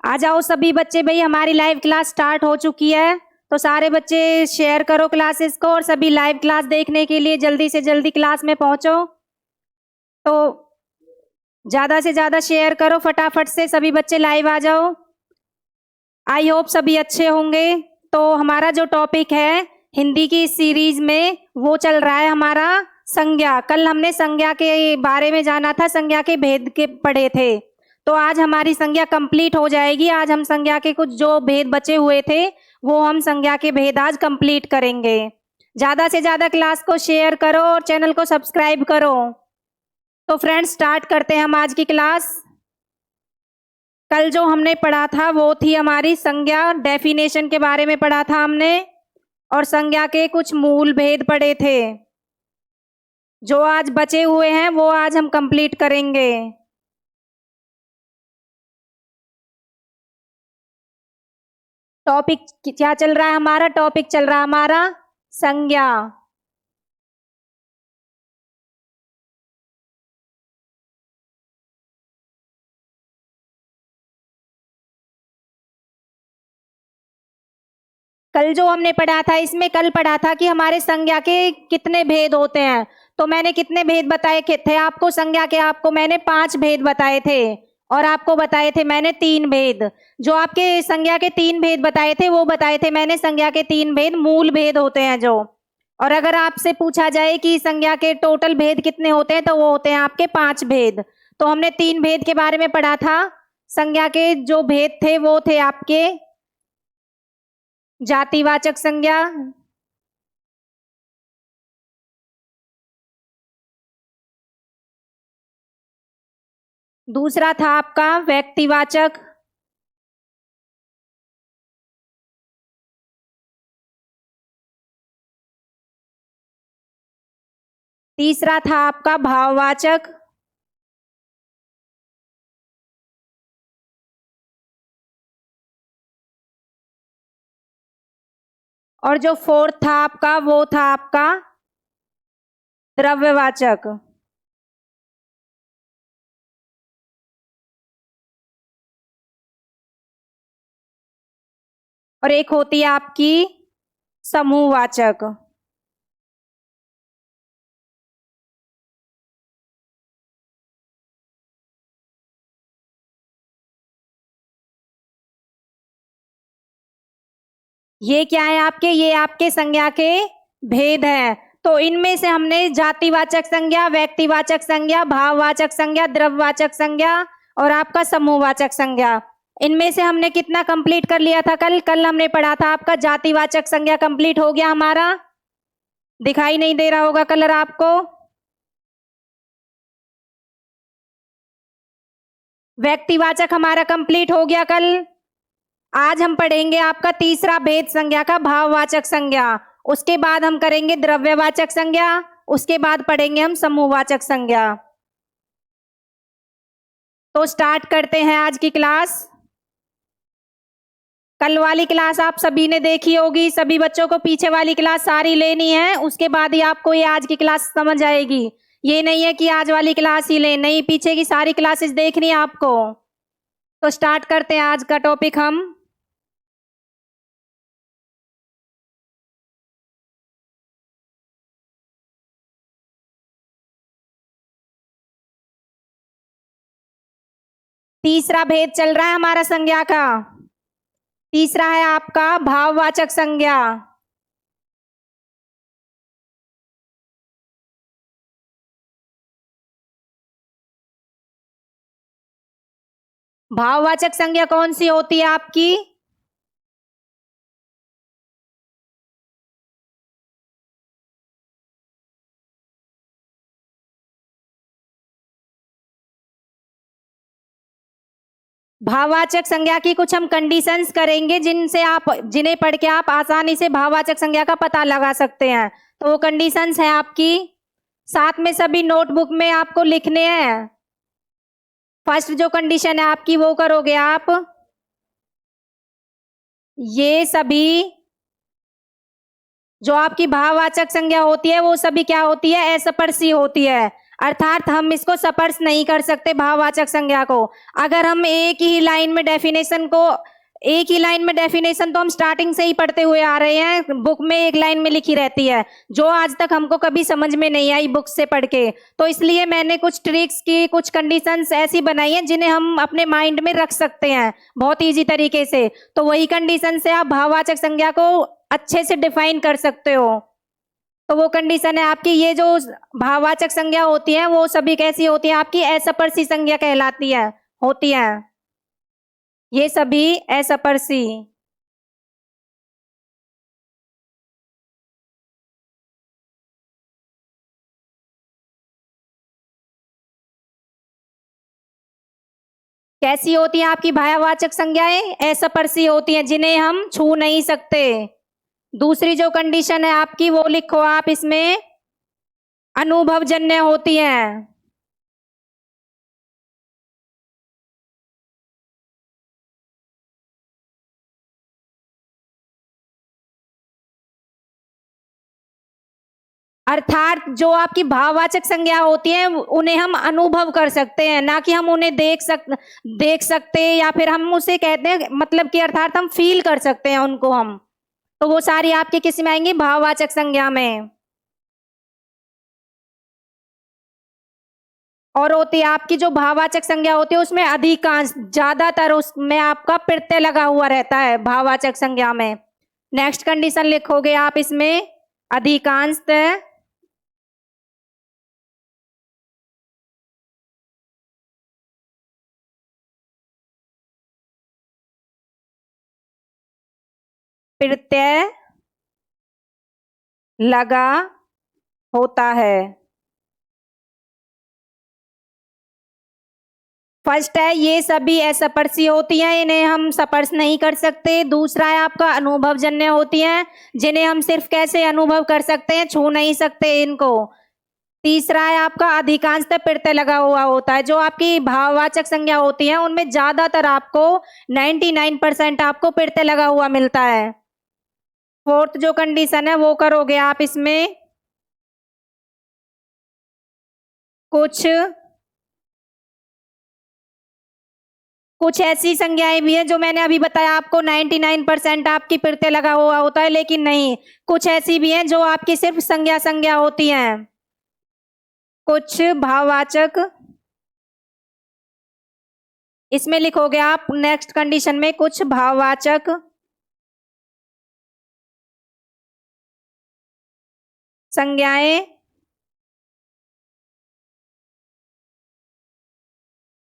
आ जाओ सभी बच्चे, भाई हमारी लाइव क्लास स्टार्ट हो चुकी है। तो सारे बच्चे शेयर करो क्लासेस को, और सभी लाइव क्लास देखने के लिए जल्दी से जल्दी क्लास में पहुंचो। तो ज्यादा से ज्यादा शेयर करो, फटाफट से सभी बच्चे लाइव आ जाओ। आई होप सभी अच्छे होंगे। तो हमारा जो टॉपिक है हिंदी की सीरीज में, वो चल रहा है हमारा संज्ञा। कल हमने संज्ञा के बारे में जाना था, संज्ञा के भेद के पढ़े थे। तो आज हमारी संज्ञा कंप्लीट हो जाएगी। आज हम संज्ञा के कुछ जो भेद बचे हुए थे, वो हम संज्ञा के भेद आज कंप्लीट करेंगे। ज्यादा से ज्यादा क्लास को शेयर करो और चैनल को सब्सक्राइब करो। तो फ्रेंड्स, स्टार्ट करते हैं हम आज की क्लास। कल जो हमने पढ़ा था वो थी हमारी संज्ञा, डेफिनेशन के बारे में पढ़ा था हमने, और संज्ञा के कुछ मूल भेद पढ़े थे। जो आज बचे हुए हैं वो आज हम कंप्लीट करेंगे। टॉपिक क्या चल रहा है हमारा? टॉपिक चल रहा है हमारा संज्ञा। कल जो हमने पढ़ा था, इसमें कल पढ़ा था कि हमारे संज्ञा के कितने भेद होते हैं। तो मैंने कितने भेद बताए थे आपको? संज्ञा के आपको मैंने 5 भेद बताए थे, और आपको बताए थे मैंने 3 भेद। जो आपके संज्ञा के 3 भेद बताए थे, वो बताए थे मैंने संज्ञा के 3 भेद मूल भेद होते हैं जो। और अगर आपसे पूछा जाए कि संज्ञा के टोटल भेद कितने होते हैं, तो वो होते हैं आपके 5 भेद। तो हमने 3 भेद के बारे में पढ़ा था। संज्ञा के जो भेद थे वो थे आपके जातिवाचक संज्ञा, दूसरा था आपका व्यक्तिवाचक, तीसरा था आपका भाववाचक, और जो फोर्थ था आपका वो था आपका द्रव्यवाचक। और एक होती है आपकी समूहवाचक। ये क्या है आपके? ये आपके संज्ञा के भेद हैं। तो इनमें से हमने जातिवाचक संज्ञा, व्यक्तिवाचक संज्ञा, भाववाचक संज्ञा, द्रव्यवाचक संज्ञा और आपका समूहवाचक संज्ञा, इनमें से हमने कितना कंप्लीट कर लिया था? कल हमने पढ़ा था आपका जातिवाचक संज्ञा कंप्लीट हो गया हमारा। दिखाई नहीं दे रहा होगा कलर आपको। व्यक्तिवाचक हमारा कंप्लीट हो गया कल। आज हम पढ़ेंगे आपका तीसरा भेद संज्ञा का, भाववाचक संज्ञा। उसके बाद हम करेंगे द्रव्यवाचक संज्ञा, उसके बाद पढ़ेंगे हम समूहवाचक संज्ञा। तो स्टार्ट करते हैं आज की क्लास। कल वाली क्लास आप सभी ने देखी होगी। सभी बच्चों को पीछे वाली क्लास सारी लेनी है, उसके बाद ही आपको ये आज की क्लास समझ आएगी। ये नहीं है कि आज वाली क्लास ही ले, नहीं, पीछे की सारी क्लासेस देखनी है आपको। तो स्टार्ट करते हैं आज का टॉपिक हम। तीसरा भेद चल रहा है हमारा संज्ञा का। तीसरा है आपका भाववाचक संज्ञा। भाववाचक संज्ञा कौन सी होती है आपकी? भाववाचक संज्ञा की कुछ हम कंडीशंस करेंगे, जिन्हें पढ़ के आप आसानी से भाववाचक संज्ञा का पता लगा सकते हैं। तो वो कंडीशंस हैं आपकी, साथ में सभी नोटबुक में आपको लिखने हैं। फर्स्ट जो कंडीशन है आपकी वो करोगे आप, ये सभी जो आपकी भाववाचक संज्ञा होती है वो सभी क्या होती है? असपर्शी होती है। अर्थात हम इसको स्पर्श नहीं कर सकते भाववाचक संज्ञा को। अगर हम एक ही लाइन में डेफिनेशन तो हम स्टार्टिंग से ही पढ़ते हुए आ रहे हैं, बुक में एक लाइन में लिखी रहती है, जो आज तक हमको कभी समझ में नहीं आई बुक से पढ़ के। तो इसलिए मैंने कुछ ट्रिक्स की, कुछ कंडीशंस ऐसी बनाई हैं जिन्हें हम अपने माइंड में रख सकते हैं बहुत ईजी तरीके से। तो वही कंडीशन से आप भाववाचक संज्ञा को अच्छे से डिफाइन कर सकते हो। तो वो कंडीशन है आपकी, ये जो भाववाचक संज्ञा होती है वो सभी कैसी होती है आपकी, असपर्शी संज्ञा कहलाती है, होती है ये सभी असपर्शी। कैसी होती हैं आपकी भाववाचक संज्ञाएं, असपर्शी होती हैं जिन्हें हम छू नहीं सकते। दूसरी जो कंडीशन है आपकी वो लिखो आप इसमें, अनुभवजन्य होती हैं। अर्थात जो आपकी भाववाचक संज्ञा होती है उन्हें हम अनुभव कर सकते हैं, ना कि हम उन्हें देख सकते या फिर हम उसे कहते हैं, मतलब कि अर्थात हम फील कर सकते हैं उनको हम। तो वो सारी आपके किस में आएंगी, भाववाचक संज्ञा में। और होती है आपकी जो भाववाचक संज्ञा होती है उसमें अधिकांश, ज्यादातर उसमें आपका प्रत्यय लगा हुआ रहता है भाववाचक संज्ञा में। नेक्स्ट कंडीशन लिखोगे आप इसमें, अधिकांशतः प्रत्यय लगा होता है। फर्स्ट है ये सभी असपर्शी होती हैं, इन्हें हम स्पर्श नहीं कर सकते। दूसरा है आपका अनुभवजन्य होती हैं, जिन्हें हम सिर्फ कैसे अनुभव कर सकते हैं, छू नहीं सकते इनको। तीसरा है आपका अधिकांशतः प्रत्यय लगा हुआ होता है। जो आपकी भाववाचक संज्ञा होती है उनमें ज्यादातर आपको 99% आपको प्रत्यय लगा हुआ मिलता है। फोर्थ जो कंडीशन है वो करोगे आप इसमें, कुछ ऐसी संज्ञाएं भी हैं जो मैंने अभी बताया आपको 99% आपकी प्रत्यय लगा हुआ होता है, लेकिन नहीं, कुछ ऐसी भी हैं जो आपकी सिर्फ संज्ञा होती हैं। कुछ भाववाचक, इसमें लिखोगे आप नेक्स्ट कंडीशन में, कुछ भाववाचक संज्ञाएं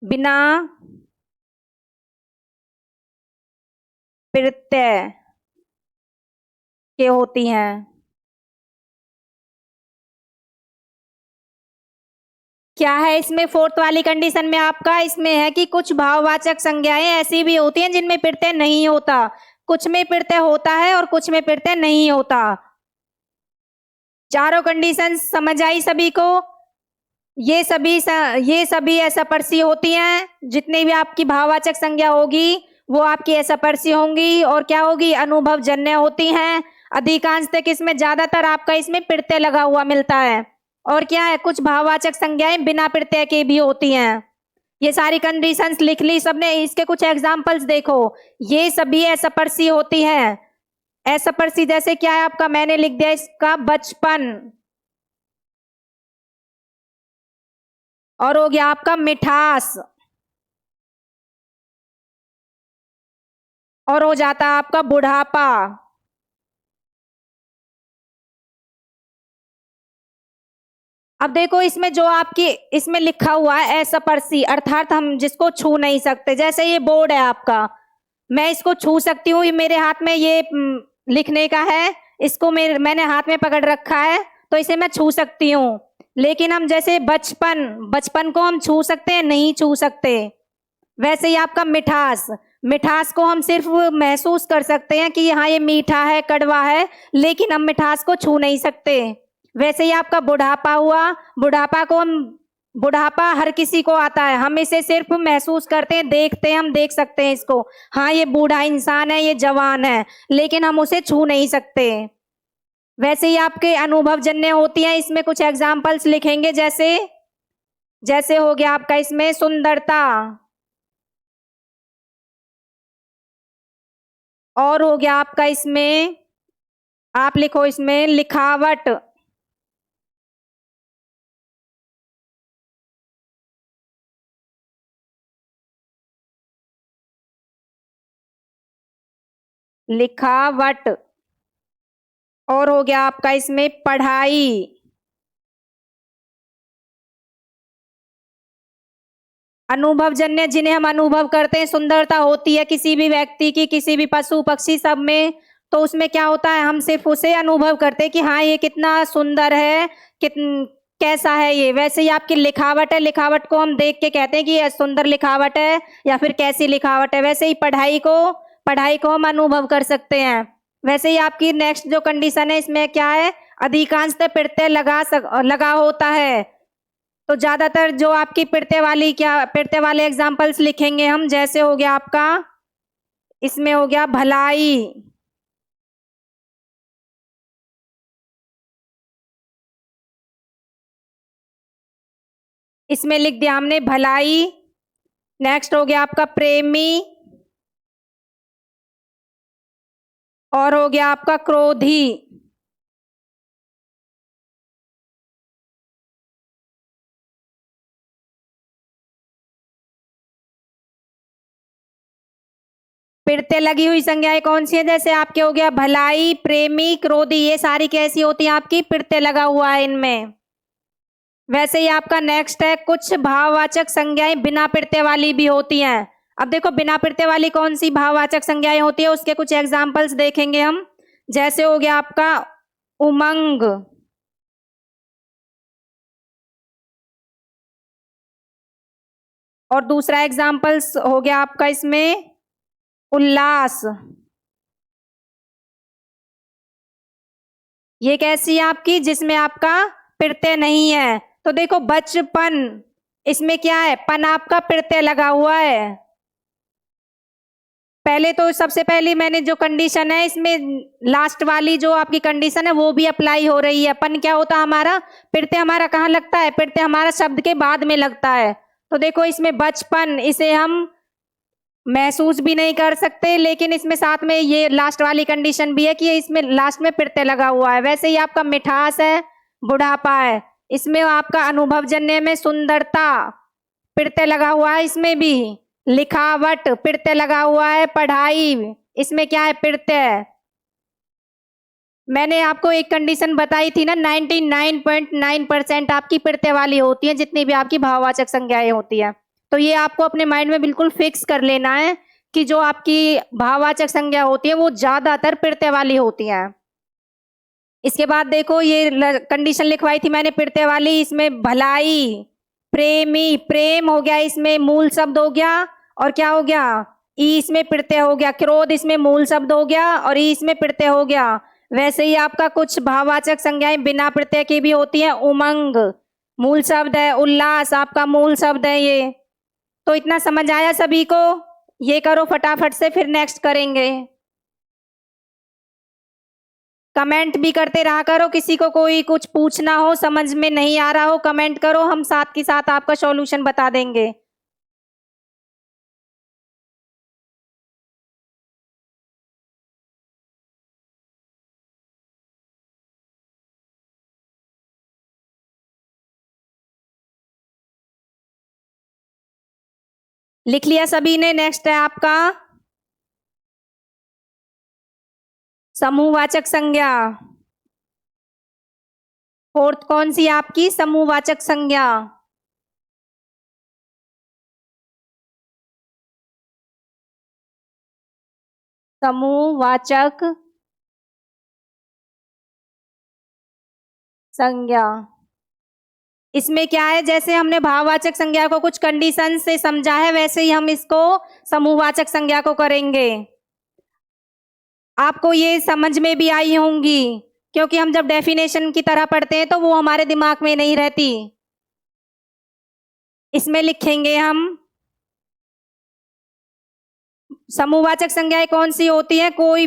बिना प्रत्यय के होती हैं। क्या है इसमें फोर्थ वाली कंडीशन में आपका, इसमें है कि कुछ भाववाचक संज्ञाएं ऐसी भी होती हैं जिनमें प्रत्यय नहीं होता, कुछ में प्रत्यय होता है और कुछ में प्रत्यय नहीं होता। चारों कंडीशन समझ आई सभी को? ये सभी असपर्शी होती हैं, जितनी भी आपकी भाववाचक संज्ञा होगी वो आपकी असपर्शी होंगी और क्या होगी, अनुभवजन्य होती हैं। अधिकांश तक इसमें ज्यादातर आपका इसमें प्रत्यय लगा हुआ मिलता है। और क्या है, कुछ भाववाचक संज्ञाएं बिना प्रत्यय के भी होती हैं। ये सारी कंडीशंस लिख ली सबने, इसके कुछ एग्जांपल्स देखो। ये सभी असपर्शी होती हैं। असपर्शी जैसे क्या है आपका, मैंने लिख दिया इसका बचपन, और हो गया आपका मिठास, और हो जाता है आपका बुढ़ापा। अब देखो इसमें जो आपकी इसमें लिखा हुआ है असपर्शी, अर्थात हम जिसको छू नहीं सकते। जैसे ये बोर्ड है आपका, मैं इसको छू सकती हूँ, ये मेरे हाथ में ये लिखने का है, इसको मैंने हाथ में पकड़ रखा है तो इसे मैं छू सकती हूँ। लेकिन हम जैसे बचपन को हम छू सकते हैं, नहीं छू सकते। वैसे ही आपका मिठास को हम सिर्फ महसूस कर सकते हैं कि हाँ ये मीठा है, कड़वा है, लेकिन हम मिठास को छू नहीं सकते। वैसे ही आपका बुढ़ापा हुआ, बुढ़ापा हर किसी को आता है, हम इसे सिर्फ महसूस करते हैं, देखते हैं, हम देख सकते हैं इसको, हाँ ये बूढ़ा इंसान है, ये जवान है, लेकिन हम उसे छू नहीं सकते। वैसे ही आपके अनुभवजन्य होती हैं, इसमें कुछ एग्जाम्पल्स लिखेंगे। जैसे जैसे हो गया आपका इसमें सुंदरता, और हो गया आपका इसमें, आप लिखो इसमें लिखावट, लिखावट, और हो गया आपका इसमें पढ़ाई, अनुभवजन्य, जिन्हें हम अनुभव करते हैं, सुंदरता होती है किसी भी व्यक्ति की, किसी भी पशु पक्षी सब में, तो उसमें क्या होता है, हम सिर्फ उसे अनुभव करते हैं कि हाँ ये कितना सुंदर है, कैसा है ये। वैसे ही आपकी लिखावट है, लिखावट को हम देख के कहते हैं कि ये सुंदर लिखावट है या फिर कैसी लिखावट है। वैसे ही पढ़ाई को हम अनुभव कर सकते हैं। वैसे ही आपकी नेक्स्ट जो कंडीशन है इसमें क्या है, अधिकांशतः प्रत्यय लगा होता है। तो ज्यादातर जो आपकी प्रत्यय वाले एग्जाम्पल्स लिखेंगे हम, जैसे हो गया आपका इसमें हो गया भलाई, इसमें लिख दिया हमने भलाई। नेक्स्ट हो गया आपका प्रेमी, और हो गया आपका क्रोधी, प्रत्यय लगी हुई संज्ञाएं कौन सी है, जैसे आपके हो गया भलाई, प्रेमी, क्रोधी, ये सारी कैसी होती हैं आपकी, प्रत्यय लगा हुआ है इनमें। वैसे ही आपका नेक्स्ट है, कुछ भाववाचक संज्ञाएं बिना प्रत्यय वाली भी होती हैं। अब देखो बिना प्रत्यय वाली कौन सी भाववाचक संज्ञाएं होती है, उसके कुछ एग्जाम्पल्स देखेंगे हम। जैसे हो गया आपका उमंग, और दूसरा एग्जाम्पल्स हो गया आपका इसमें उल्लास। ये कैसी है आपकी, जिसमें आपका प्रत्यय नहीं है। तो देखो बचपन, इसमें क्या है, पन आपका प्रत्यय लगा हुआ है। पहले तो सबसे पहले मैंने जो कंडीशन है इसमें लास्ट वाली जो आपकी कंडीशन है वो भी अप्लाई हो रही है। पन क्या होता है हमारा, प्रत्यय हमारा कहाँ लगता है, प्रत्यय हमारा शब्द के बाद में लगता है। तो देखो इसमें बचपन, इसे हम महसूस भी नहीं कर सकते, लेकिन इसमें साथ में ये लास्ट वाली कंडीशन भी है कि इसमें लास्ट में प्रत्यय लगा हुआ है। वैसे ही आपका मिठास है, बुढ़ापा है, इसमें आपका अनुभवजन्य में सुंदरता, प्रत्यय लगा हुआ है इसमें भी। लिखावट, प्रत्यय लगा हुआ है। पढ़ाई, इसमें क्या है, प्रत्यय। मैंने आपको एक कंडीशन बताई थी ना, 99.9% आपकी प्रत्यय वाली होती है जितनी भी आपकी भाववाचक संज्ञाएं होती है। तो ये आपको अपने माइंड में बिल्कुल फिक्स कर लेना है कि जो आपकी भाववाचक संज्ञा होती है वो ज्यादातर प्रत्यय वाली होती है। इसके बाद देखो ये कंडीशन लिखवाई थी मैंने प्रत्यय वाली, इसमें भलाई, प्रेमी, प्रेम हो गया इसमें मूल शब्द हो गया, और क्या हो गया, ई इसमें प्रत्यय हो गया। क्रोध इसमें मूल शब्द हो गया और ई इसमें प्रत्यय हो गया। वैसे ही आपका कुछ भाववाचक संज्ञाएं बिना प्रत्यय की भी होती है। उमंग मूल शब्द है, उल्लास आपका मूल शब्द है ये। तो इतना समझ आया सभी को, ये करो फटाफट से, फिर नेक्स्ट करेंगे। कमेंट भी करते रहा करो, किसी को कोई कुछ पूछना हो, समझ में नहीं आ रहा हो, कमेंट करो, हम साथ के साथ आपका सॉल्यूशन बता देंगे। लिख लिया सभी ने? नेक्स्ट है आपका समूहवाचक संज्ञा। फोर्थ कौन सी आपकी समूहवाचक संज्ञा? समूहवाचक संज्ञा, इसमें क्या है, जैसे हमने भाववाचक संज्ञा को कुछ कंडीशन से समझा है, वैसे ही हम इसको समूहवाचक संज्ञा को करेंगे। आपको ये समझ में भी आई होंगी, क्योंकि हम जब डेफिनेशन की तरह पढ़ते हैं तो वो हमारे दिमाग में नहीं रहती। इसमें लिखेंगे हम समूहवाचक संज्ञाएं कौन सी होती है, कोई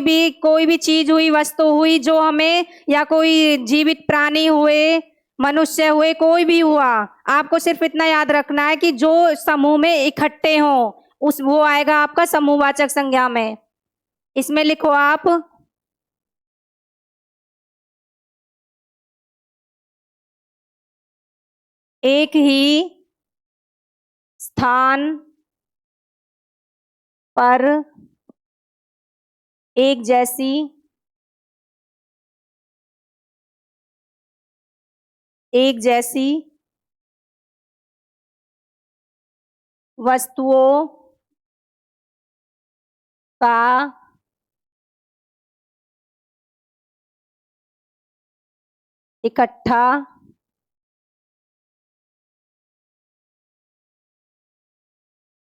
भी चीज हुई, वस्तु हुई जो हमें, या कोई जीवित प्राणी हुए, मनुष्य हुए, कोई भी हुआ, आपको सिर्फ इतना याद रखना है कि जो समूह में इकट्ठे हो उस वो आएगा आपका समूहवाचक संज्ञा में। इसमें लिखो आप एक ही स्थान पर एक जैसी वस्तुओं का इकट्ठा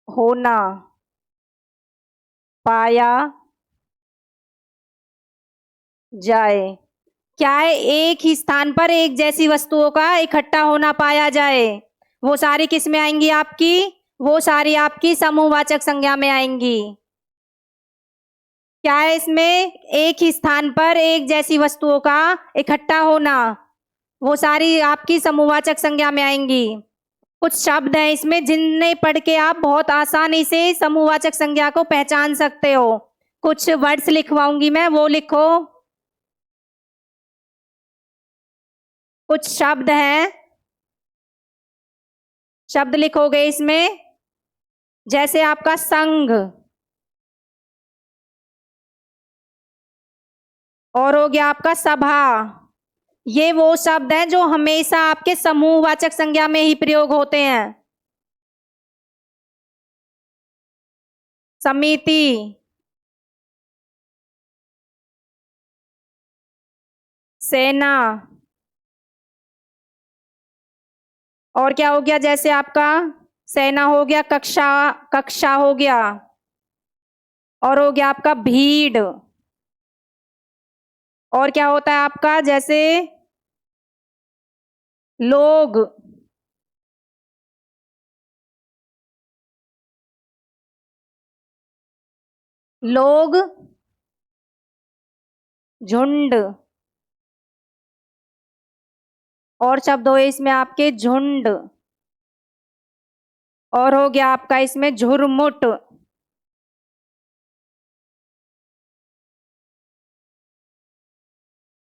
होना पाया जाए। क्या है? एक ही स्थान पर एक जैसी वस्तुओं का इकट्ठा होना पाया जाए। वो सारी किस में आएंगी आपकी? वो सारी आपकी समूहवाचक संज्ञा में आएंगी। क्या है इसमें? एक ही स्थान पर एक जैसी वस्तुओं का इकट्ठा होना, वो सारी आपकी समूहवाचक संज्ञा में आएंगी। कुछ शब्द हैं इसमें जिन्हें पढ़ के आप बहुत आसानी से समूहवाचक संज्ञा को पहचान सकते हो। कुछ वर्ड्स लिखवाऊंगी मैं, वो लिखो। कुछ शब्द हैं, शब्द लिखोगे इसमें, जैसे आपका संघ, और हो गया आपका सभा। ये वो शब्द हैं जो हमेशा आपके समूहवाचक संज्ञा में ही प्रयोग होते हैं। समिति, सेना, और क्या हो गया? जैसे आपका सेना हो गया, कक्षा, कक्षा हो गया, और हो गया आपका भीड़, और क्या होता है आपका? जैसे लोग, लोग, झुंड, और शब्द हो इसमें आपके झुंड, और हो गया आपका इसमें झुरमुट,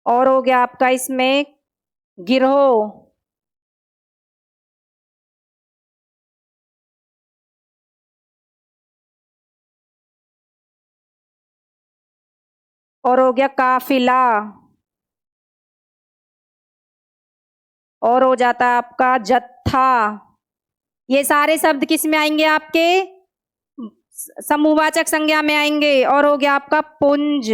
और हो गया आपका इसमें गिरोह, और हो गया काफिला, और हो जाता है आपका जत्था। ये सारे शब्द किस में आएंगे? आपके समूहवाचक संज्ञा में आएंगे। और हो गया आपका पुंज,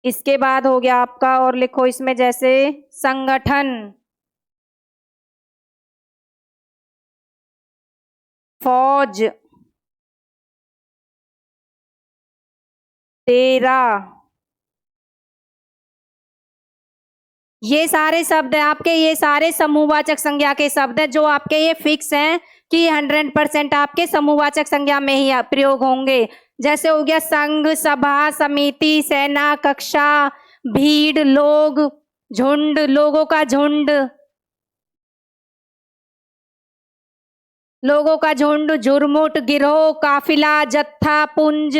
इसके बाद हो गया आपका, और लिखो इसमें, जैसे संगठन, फौज, तेरा। ये सारे शब्द हैं आपके, ये सारे समूहवाचक संज्ञा के शब्द हैं जो आपके ये फिक्स हैं कि 100% आपके समूहवाचक संज्ञा में ही प्रयोग होंगे। जैसे हो गया संघ, सभा, समिति, सेना, कक्षा, भीड़, लोग, झुंड, लोगों का झुंड, लोगों का झुंड, झुरमुट, गिरोह, काफिला, जत्था, पुंज,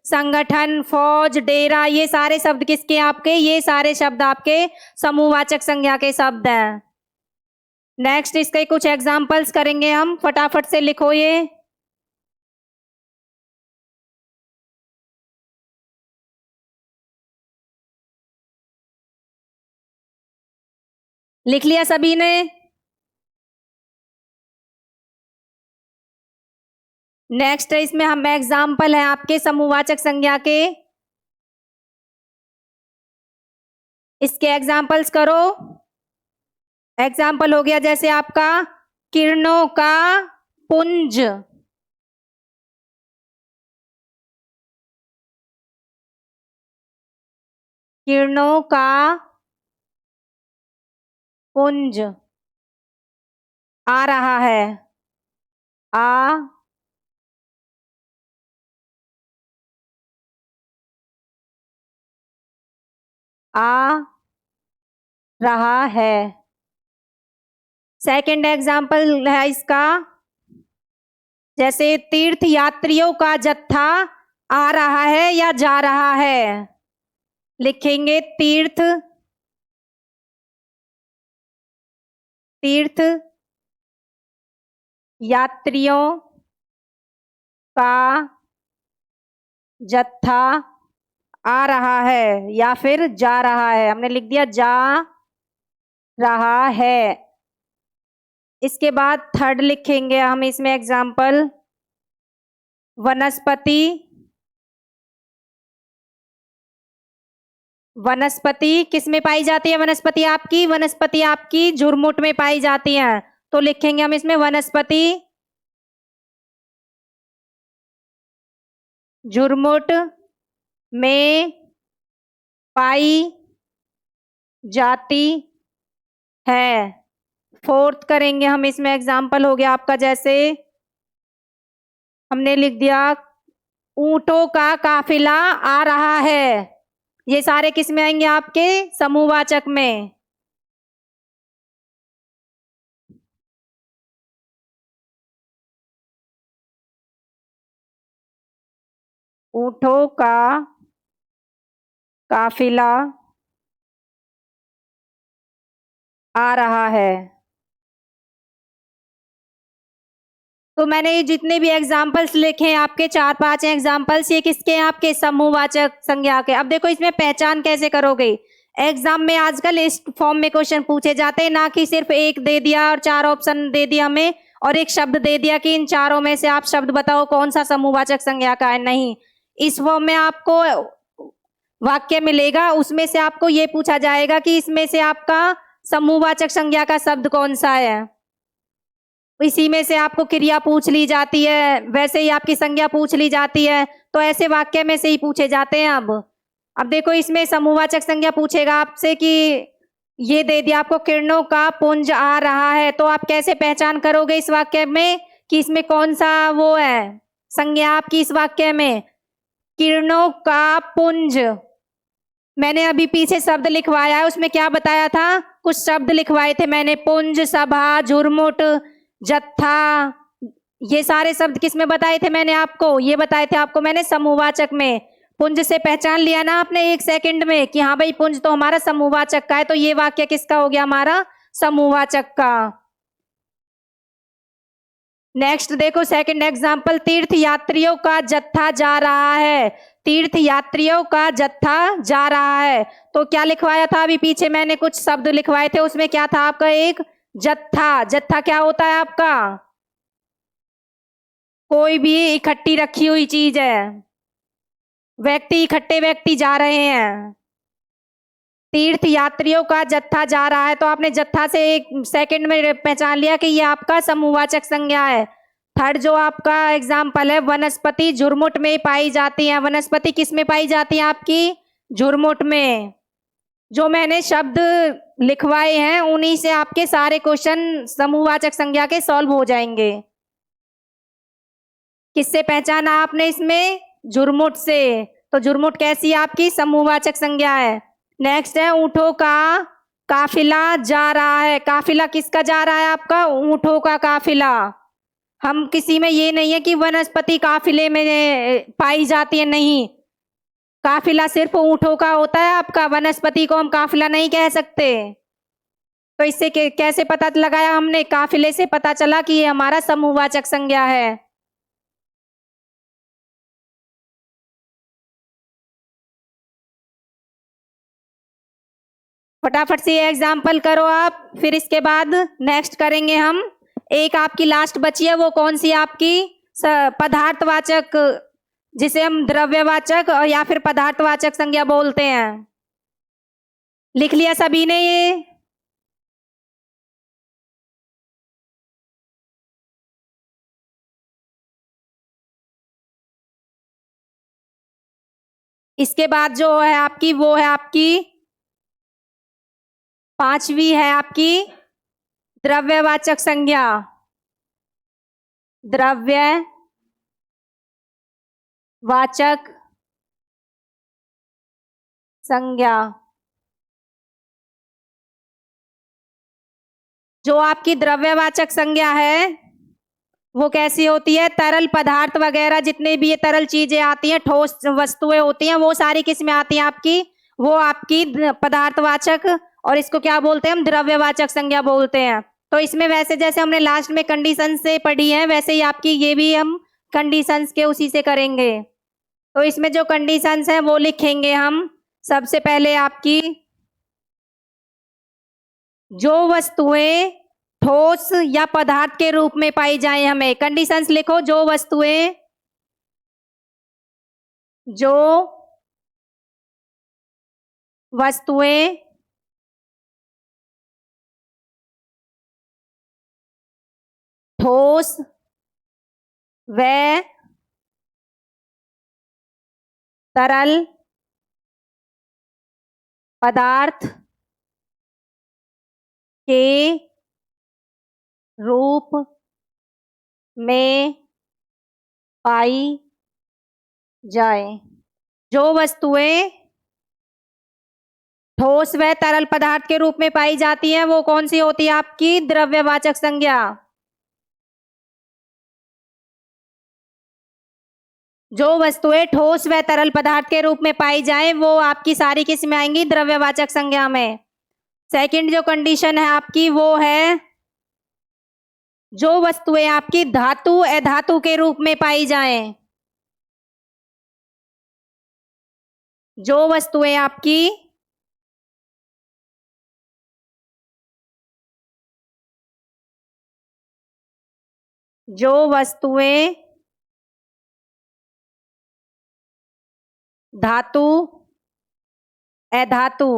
संगठन, फौज, डेरा। ये सारे शब्द किसके? आपके ये सारे शब्द आपके समूहवाचक संज्ञा के शब्द हैं। नेक्स्ट इसके कुछ एग्जाम्पल्स करेंगे हम, फटाफट से लिखो ये। लिख लिया सभी ने? नेक्स्ट इसमें हम एग्जाम्पल है आपके समूहवाचक संज्ञा के, इसके एग्जाम्पल्स करो। एग्जाम्पल हो गया जैसे आपका किरणों का पुंज, किरणों का पुंज आ रहा है, आ आ रहा है। सेकंड एग्जाम्पल है इसका, जैसे तीर्थ यात्रियों का जत्था आ रहा है या जा रहा है। लिखेंगे तीर्थ यात्रियों का जत्था आ रहा है या फिर जा रहा है। हमने लिख दिया जा रहा है। इसके बाद थर्ड लिखेंगे हम इसमें एग्जाम्पल, वनस्पति किस में पाई जाती है? वनस्पति आपकी झुरमुट में पाई जाती है। तो लिखेंगे हम इसमें वनस्पति झुरमुट में पाई जाती है। फोर्थ करेंगे हम इसमें एग्जाम्पल हो गया आपका, जैसे हमने लिख दिया ऊंटों का काफिला आ रहा है। ये सारे किस में आएंगे? आपके समूहवाचक में। ऊंटों का काफिला आ रहा है। तो मैंने ये जितने भी एग्जाम्पल्स लिखे हैं आपके 4-5 एग्जाम्पल्स, ये किसके हैं? आपके समूहवाचक संज्ञा के। अब देखो इसमें पहचान कैसे करोगे। एग्जाम में आजकल इस फॉर्म में क्वेश्चन पूछे जाते हैं, ना कि सिर्फ एक दे दिया और 4 ऑप्शन दे दिया हमें और एक शब्द दे दिया कि इन चारों में से आप शब्द बताओ कौन सा समूहवाचक संज्ञा का है। नहीं, इस फॉर्म में आपको वाक्य मिलेगा, उसमें से आपको ये पूछा जाएगा कि इसमें से आपका समूहवाचक संज्ञा का शब्द कौन सा है। इसी में से आपको क्रिया पूछ ली जाती है, वैसे ही आपकी संज्ञा पूछ ली जाती है। तो ऐसे वाक्य में से ही पूछे जाते हैं। अब देखो इसमें समूहवाचक संज्ञा पूछेगा आपसे कि ये दे दिया आपको किरणों का पुंज आ रहा है, तो आप कैसे पहचान करोगे इस वाक्य में कि इसमें कौन सा वो है संज्ञा आपकी इस वाक्य में? किरणों का पुंज। मैंने अभी पीछे शब्द लिखवाया है, उसमें क्या बताया था? कुछ शब्द लिखवाए थे मैंने, पुंज, सभा, झुरमुट, जत्था, ये सारे शब्द किस में बताए थे मैंने आपको? ये बताए थे आपको मैंने समूहवाचक में। पुंज से पहचान लिया ना आपने 1 सेकंड में कि हाँ भाई पुंज तो हमारा समूहवाचक का है, तो ये वाक्य किसका हो गया? हमारा समूहवाचक का। नेक्स्ट देखो सेकंड एग्जांपल, तीर्थ यात्रियों का जत्था जा रहा है। तीर्थ यात्रियों का जत्था जा रहा है, तो क्या लिखवाया था? अभी पीछे मैंने कुछ शब्द लिखवाए थे, उसमें क्या था आपका? एक जत्था। जत्था क्या होता है आपका? कोई भी इकट्ठी रखी हुई चीज है। व्यक्ति, इकट्ठे व्यक्ति जा रहे हैं। तीर्थ यात्रियों का जत्था जा रहा है, तो आपने जत्था से 1 सेकंड में पहचान लिया कि ये आपका समूहवाचक संज्ञा है। थर्ड जो आपका एग्जाम्पल है, वनस्पति झुरमुट में पाई जाती है। वनस्पति किस में पाई जाती है आपकी? झुरमुट में। जो मैंने शब्द लिखवाए हैं उन्हीं से आपके सारे क्वेश्चन समूहवाचक संज्ञा के सॉल्व हो जाएंगे। किससे पहचाना आपने इसमें? झुरमुट से। तो झुरमुट कैसी आपकी समूहवाचक संज्ञा है। नेक्स्ट है ऊंटों का काफिला जा रहा है। काफिला किसका जा रहा है आपका? ऊंटों का काफिला। हम किसी में ये नहीं है कि वनस्पति काफिले में पाई जाती है, नहीं, काफिला सिर्फ ऊंटों का होता है आपका, वनस्पति को हम काफिला नहीं कह सकते। तो इससे कैसे पता लगाया हमने? काफिले से पता चला कि ये हमारा समूहवाचक संज्ञा है। फटाफट से ये एग्जाम्पल करो आप, फिर इसके बाद नेक्स्ट करेंगे हम। एक आपकी लास्ट बची है, वो कौन सी आपकी? पदार्थवाचक, जिसे हम द्रव्यवाचक और या फिर पदार्थवाचक संज्ञा बोलते हैं। लिख लिया सभी ने ये? इसके बाद जो है आपकी, वो है आपकी 5वीं है आपकी द्रव्यवाचक संज्ञा। द्रव्यवाचक संज्ञा। जो आपकी द्रव्यवाचक संज्ञा है वो कैसी होती है? तरल पदार्थ वगैरह जितने भी ये तरल चीजें आती हैं, ठोस वस्तुएं होती हैं, वो सारी किस में आती हैं आपकी? वो आपकी पदार्थवाचक, और इसको क्या बोलते हैं हम? द्रव्यवाचक संज्ञा बोलते हैं। तो इसमें वैसे जैसे हमने लास्ट में कंडीशन से पढ़ी है, वैसे ही आपकी ये भी हम कंडीशंस के उसी से करेंगे। तो इसमें जो कंडीशंस हैं वो लिखेंगे हम। सबसे पहले आपकी जो वस्तुएं ठोस या पदार्थ के रूप में पाई जाए, हमें कंडीशंस लिखो। जो वस्तुएं ठोस व तरल पदार्थ के रूप में पाई जाए। जो वस्तुएं ठोस व तरल पदार्थ के रूप में पाई जाती हैं वो कौन सी होती है आपकी? द्रव्यवाचक संज्ञा। जो वस्तुएं ठोस व तरल पदार्थ के रूप में पाई जाए वो आपकी सारी किस में आएंगी? द्रव्यवाचक संज्ञा में। सेकंड जो कंडीशन है आपकी वो है जो वस्तुएं आपकी धातु अधातु के रूप में पाई जाएं। जो वस्तुएं आपकी धातु अधातु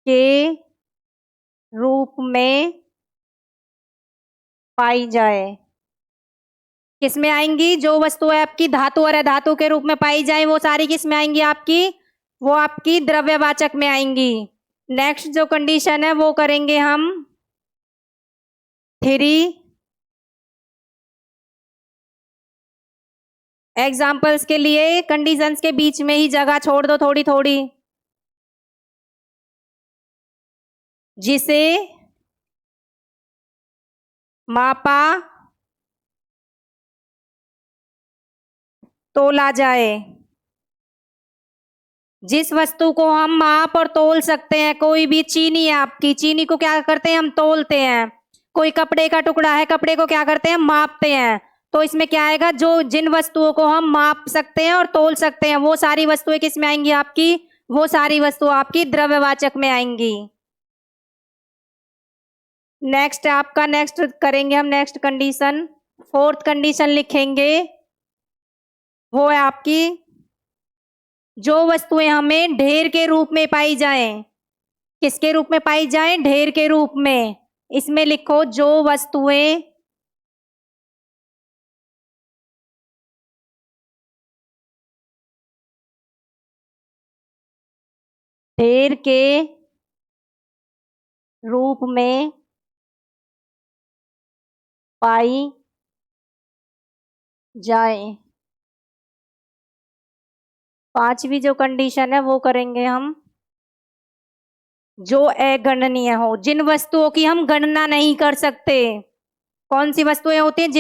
के रूप में पाई जाए। किस में आएंगी? जो वस्तुएं आपकी धातु और अधातु के रूप में पाई जाए वो सारी किस में आएंगी आपकी? वो आपकी द्रव्यवाचक में आएंगी। नेक्स्ट जो कंडीशन है वो करेंगे हम 3। एग्जाम्पल्स के लिए कंडीशंस के बीच में ही जगह छोड़ दो थोड़ी थोड़ी। जिसे मापा तोला जाए। जिस वस्तु को हम माप और तोल सकते हैं, कोई भी चीनी है आपकी, चीनी को क्या करते हैं? हम तोलते हैं। कोई कपड़े का टुकड़ा है, कपड़े को क्या करते हैं? मापते हैं। तो इसमें क्या आएगा? जो जिन वस्तुओं को हम माप सकते हैं और तोल सकते हैं वो सारी वस्तुएं किस में आएंगी आपकी? वो सारी वस्तुएं आपकी द्रव्यवाचक में आएंगी। नेक्स्ट करेंगे हम नेक्स्ट कंडीशन। 4th कंडीशन लिखेंगे वो है आपकी जो वस्तुएं हमें ढेर के रूप में पाई जाएं। किसके रूप में पाई जाएं? ढेर के रूप में। इसमें लिखो जो वस्तुएं ढेर के रूप में पाई जाए। 5वीं जो कंडीशन है वो करेंगे हम जो अगणनीय हो। जिन वस्तुओं की हम गणना नहीं कर सकते। कौन सी वस्तुएं होती हैं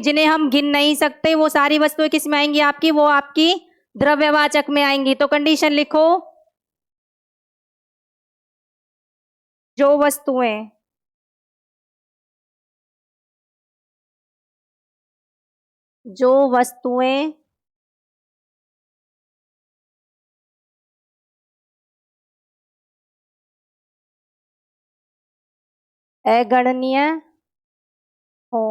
जिन्हें हम गिन नहीं सकते? वो सारी वस्तुएं किस में आएंगी आपकी? वो आपकी द्रव्यवाचक में आएंगी। तो कंडीशन लिखो जो वस्तुएं अगणनीय हो।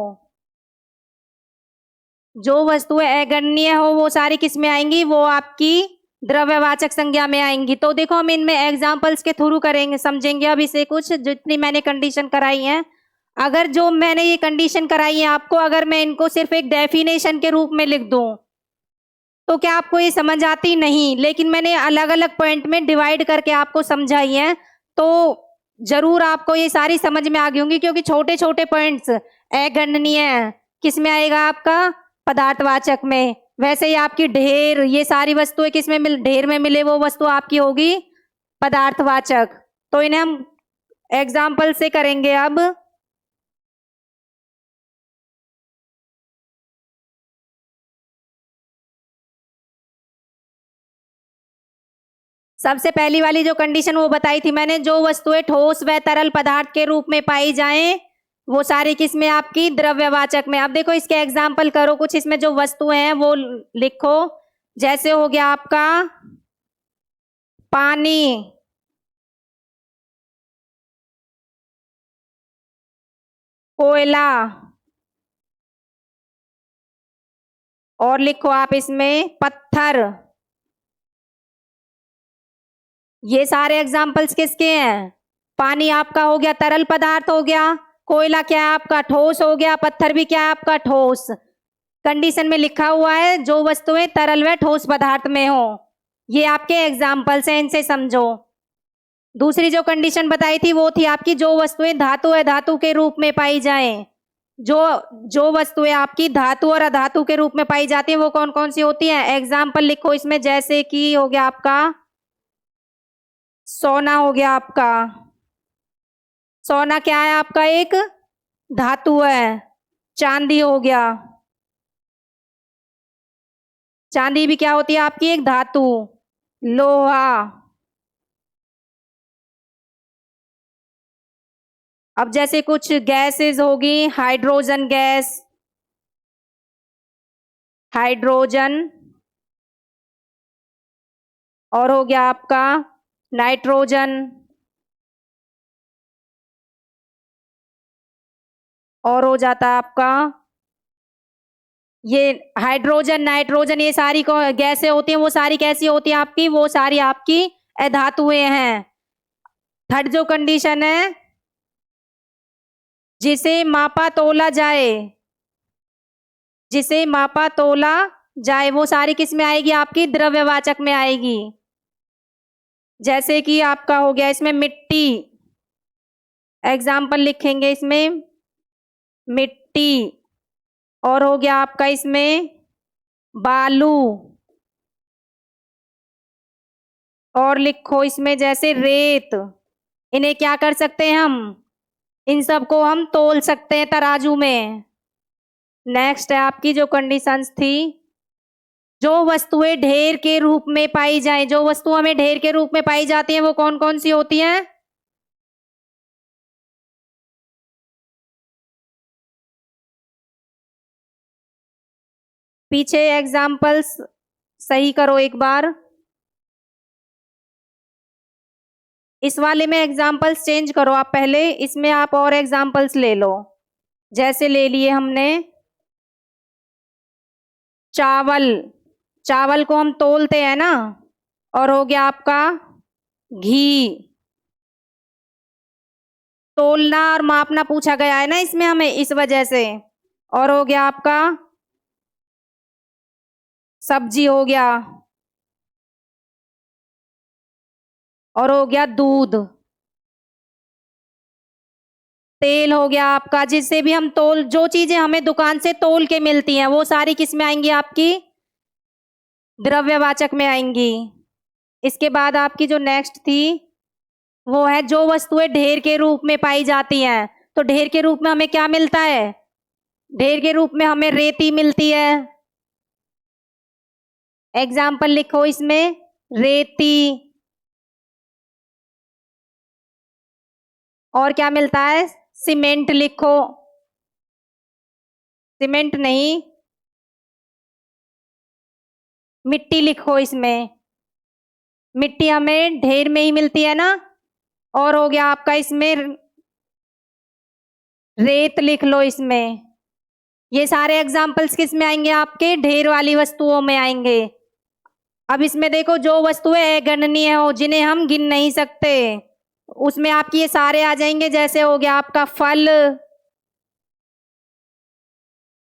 जो वस्तुएं अगणनीय हो वो सारी किस में आएंगी? वो आपकी द्रव्यवाचक संज्ञा में आएंगी। तो देखो हम इनमें एग्जाम्पल्स के थ्रू करेंगे, समझेंगे अब इसे कुछ जितनी मैंने कंडीशन कराई है। अगर जो मैंने ये कंडीशन कराई है आपको, अगर मैं इनको सिर्फ एक डेफिनेशन के रूप में लिख दूं तो क्या आपको ये समझ आती? नहीं। लेकिन मैंने अलग अलग पॉइंट में डिवाइड करके आपको समझाई है तो जरूर आपको ये सारी समझ में आ गई होंगी, क्योंकि छोटे छोटे पॉइंट्स। अगणनीय किस में आएगा आपका? पदार्थवाचक में। वैसे ही आपकी ढेर, ये सारी वस्तुएं किस में ढेर में मिले वो वस्तु आपकी होगी पदार्थवाचक। तो इन्हें हम एग्जाम्पल से करेंगे। अब सबसे पहली वाली जो कंडीशन वो बताई थी मैंने, जो वस्तुएं ठोस व तरल पदार्थ के रूप में पाई जाएं वो सारी किसमें आपकी द्रव्यवाचक में। अब देखो इसके एग्जाम्पल करो, कुछ इसमें जो वस्तुएं हैं वो लिखो। जैसे हो गया आपका पानी, कोयला, और लिखो आप इसमें पत्थर। ये सारे एग्जाम्पल्स किसके हैं? पानी आपका हो गया तरल पदार्थ हो गया, कोयला क्या है आपका ठोस हो गया, पत्थर भी क्या है आपका ठोस। कंडीशन में लिखा हुआ है जो वस्तुएं तरल व ठोस पदार्थ में हो। ये आपके एग्जाम्पल्स हैं, इनसे समझो। दूसरी जो कंडीशन बताई थी वो थी आपकी जो वस्तुएं धातु अधातु के रूप में पाई जाएं। जो वस्तुएं आपकी धातु और अधातु के रूप में पाई जाती हैं वो कौन कौन सी होती हैं? एग्जाम्पल लिखो इसमें। जैसे कि हो गया आपका सोना हो गया आपका। सोना क्या है आपका? एक धातु है। चांदी हो गया, चांदी भी क्या होती है आपकी? एक धातु। लोहा। अब जैसे कुछ गैसेस होगी, हाइड्रोजन गैस, हाइड्रोजन, और हो गया आपका नाइट्रोजन, और हो जाता है आपका ये हाइड्रोजन, नाइट्रोजन, ये सारी गैसें होती हैं वो सारी कैसी होती है आपकी? वो सारी आपकी अधातुएं हैं। थर्ड जो कंडीशन है, जिसे मापा तोला जाए, जिसे मापा तोला जाए वो सारी किस में आएगी आपकी? द्रव्यवाचक में आएगी। जैसे कि आपका हो गया इसमें मिट्टी, एग्जाम्पल लिखेंगे इसमें मिट्टी, और हो गया आपका इसमें बालू, और लिखो इसमें जैसे रेत। इन्हें क्या कर सकते हैं हम? इन सबको हम तोल सकते हैं तराजू में। नेक्स्ट है आपकी जो कंडीशंस थी, जो वस्तुएं ढेर के रूप में पाई जाए, जो वस्तु हमें ढेर के रूप में पाई जाती हैं वो कौन कौन सी होती हैं? पीछे एग्जाम्पल्स सही करो एक बार। इस वाले में एग्जाम्पल्स चेंज करो आप पहले, इसमें आप और एग्जाम्पल्स ले लो। जैसे ले लिए हमने चावल, चावल को हम तोलते हैं ना, और हो गया आपका घी। तोलना और मापना पूछा गया है ना इसमें हमें, इस वजह से। और हो गया आपका सब्जी हो गया, और हो गया दूध। तेल हो गया आपका, जिससे भी हम तोल, जो चीजें हमें दुकान से तोल के मिलती हैं वो सारी किस में आएंगी आपकी? द्रव्यवाचक में आएंगी। इसके बाद आपकी जो नेक्स्ट थी वो है जो वस्तुएं ढेर के रूप में पाई जाती हैं। तो ढेर के रूप में हमें क्या मिलता है? ढेर के रूप में हमें रेती मिलती है। एग्जाम्पल लिखो इसमें रेती। और क्या मिलता है? सीमेंट लिखो। सीमेंट नहीं, मिट्टी लिखो इसमें। मिट्टी हमें ढेर में ही मिलती है ना। और हो गया आपका इसमें रेत लिख लो इसमें। ये सारे एग्जाम्पल्स किस में आएंगे आपके? ढेर वाली वस्तुओं में आएंगे। अब इसमें देखो जो वस्तुएं अगणनीय हो, जिन्हें हम गिन नहीं सकते, उसमें आपकी ये सारे आ जाएंगे। जैसे हो गया आपका फल,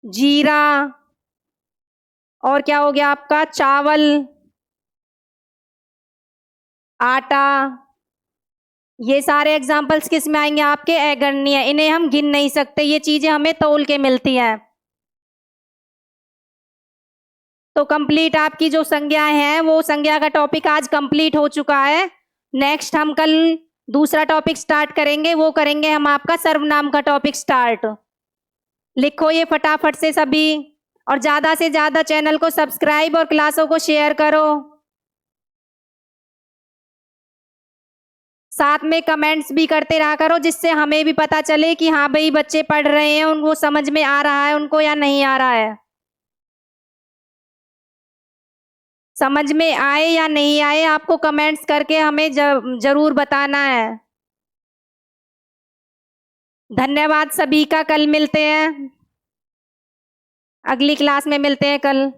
जीरा, और क्या हो गया आपका चावल, आटा। ये सारे एग्जाम्पल्स किस में आएंगे आपके? अगणनीय, इन्हें हम गिन नहीं सकते, ये चीजें हमें तौल के मिलती हैं। तो कंप्लीट आपकी जो संज्ञाएं हैं वो संज्ञा का टॉपिक आज कंप्लीट हो चुका है। नेक्स्ट हम कल दूसरा टॉपिक स्टार्ट करेंगे, वो करेंगे हम आपका सर्वनाम का टॉपिक स्टार्ट। लिखो ये फटाफट से सभी, और ज्यादा से ज्यादा चैनल को सब्सक्राइब और क्लासों को शेयर करो। साथ में कमेंट्स भी करते रहा करो, जिससे हमें भी पता चले कि हाँ भाई बच्चे पढ़ रहे हैं, उनको समझ में आ रहा है उनको या नहीं आ रहा है। समझ में आए या नहीं आए आपको कमेंट्स करके हमें जरूर बताना है। धन्यवाद सभी का। कल मिलते हैं, अगली क्लास में मिलते हैं कल।